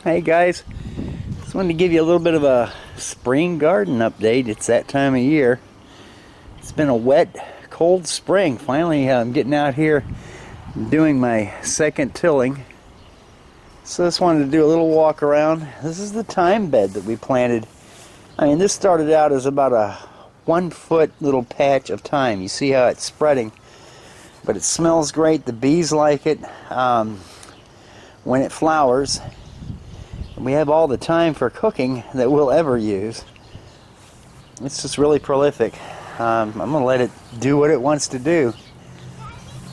Hey guys, just wanted to give you a little bit of a spring garden update. It's that time of year. It's been a wet, cold spring. Finally, I'm getting out here doing my second tilling. So just wanted to do a little walk around. This is the thyme bed that we planted. I mean, this started out as about a 1 foot little patch of thyme. You see how it's spreading, but it smells great. The bees like it when it flowers. We have all the thyme for cooking that we'll ever use. It's just really prolific. I'm going to let it do what it wants to do.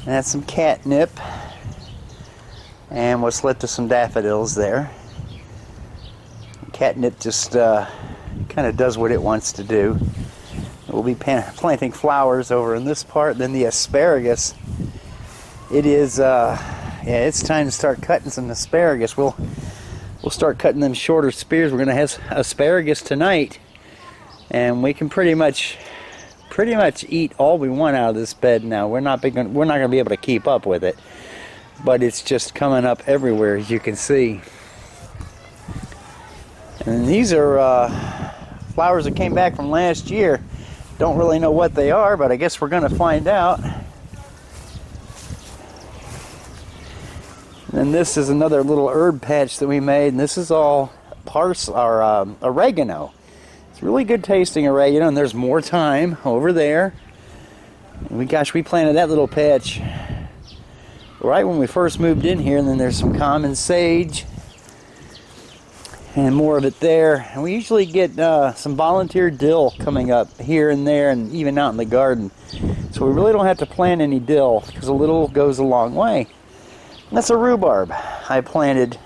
That's some catnip. And we'll slip to some daffodils there. Catnip just kind of does what it wants to do. We'll be planting flowers over in this part. Then the asparagus. It is, yeah, it's time to start cutting some asparagus. We'll start cutting them shorter spears. We're going to have asparagus tonight, and we can pretty much eat all we want out of this bed now. We're not going to be able to keep up with it, but it's just coming up everywhere, as you can see. And these are flowers that came back from last year. Don't really know what they are, but I guess we're going to find out. And this is another little herb patch that we made, and this is all oregano. It's really good tasting oregano, and there's more thyme over there. And we planted that little patch right when we first moved in here, and then there's some common sage and more of it there. And we usually get some volunteer dill coming up here and there, and even out in the garden. So we really don't have to plant any dill, because a little goes a long way. That's a rhubarb I planted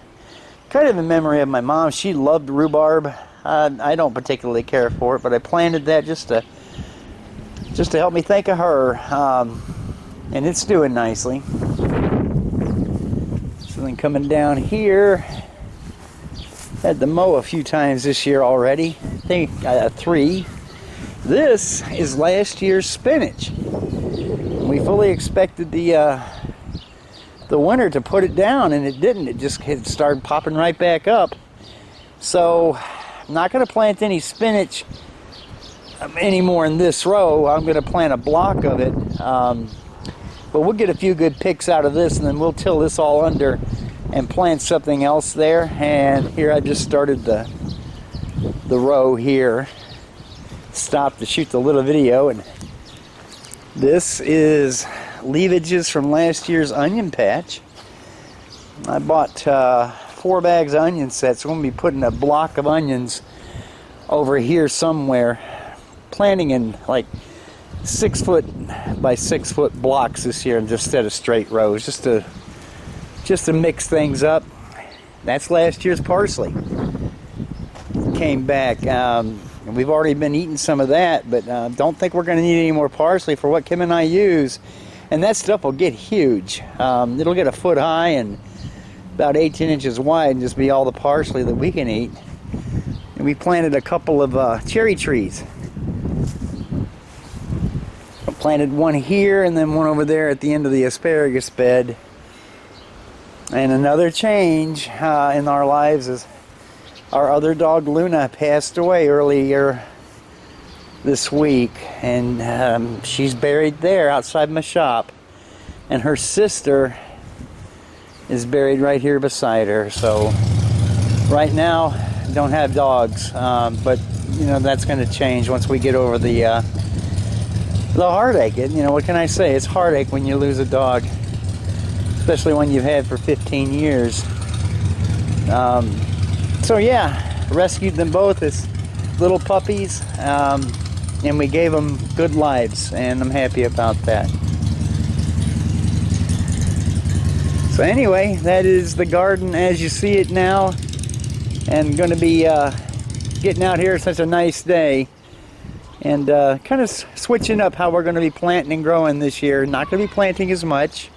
kind of in memory of my mom. She loved rhubarb. I don't particularly care for it, but I planted that just to help me think of her. And it's doing nicely. So then coming down here, had to mow a few times this year already. I think 3. This is last year's spinach. We fully expected the winter to put it down, and it didn't. It started popping right back up. So I'm not going to plant any spinach anymore in this row. I'm going to plant a block of it, but we'll get a few good picks out of this, and then we'll till this all under and plant something else there. And here I just started the row here. Stopped to shoot the little video, and this is leavages from last year's onion patch. I bought 4 bags of onion sets. So I'm going to be putting a block of onions over here somewhere, planting in like 6 foot by 6 foot blocks this year instead of straight rows, just to mix things up. That's last year's parsley. Came back. And we've already been eating some of that, but don't think we're going to need any more parsley for what Kim and I use. And that stuff will get huge. It'll get a foot high and about 18 inches wide, and just be all the parsley that we can eat. And we planted a couple of cherry trees. I planted one here and then one over there at the end of the asparagus bed. And another change in our lives is our other dog Luna passed away earlier this week, and she's buried there outside my shop, and her sister is buried right here beside her. So right now don't have dogs, but you know, that's going to change once we get over the heartache. You know, what can I say? It's heartache when you lose a dog, especially one you've had for 15 years. So yeah, rescued them both as little puppies. And we gave them good lives, and I'm happy about that. So anyway, that is the garden as you see it now, and going to be getting out here. Such a nice day, and kind of switching up how we're going to be planting and growing this year. Not going to be planting as much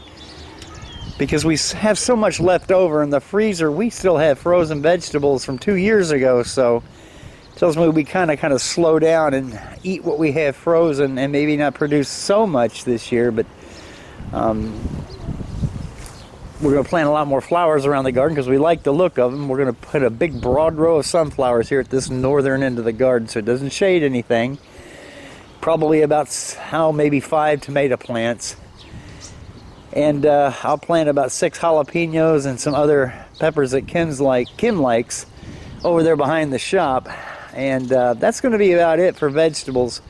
because we have so much left over in the freezer. We still have frozen vegetables from 2 years ago, so tells me we kind of slow down and eat what we have frozen, and maybe not produce so much this year. But we're going to plant a lot more flowers around the garden because we like the look of them. We're going to put a big broad row of sunflowers here at this northern end of the garden so it doesn't shade anything. Probably about maybe 5 tomato plants. And I'll plant about 6 jalapenos and some other peppers that Kim likes over there behind the shop. And that's going to be about it for vegetables.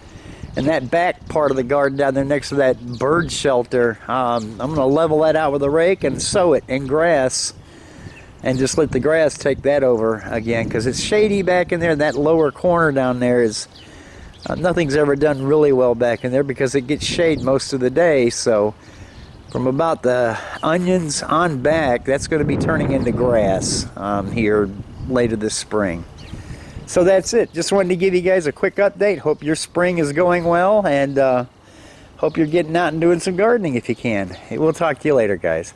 And that back part of the garden down there next to that bird shelter, I'm going to level that out with a rake and sow it in grass. And just let the grass take that over again, because it's shady back in there. That lower corner down there is, nothing's ever done really well back in there because it gets shade most of the day. So from about the onions on back, that's going to be turning into grass here later this spring. So that's it. Just wanted to give you guys a quick update. Hope your spring is going well, and hope you're getting out and doing some gardening if you can. We'll talk to you later, guys.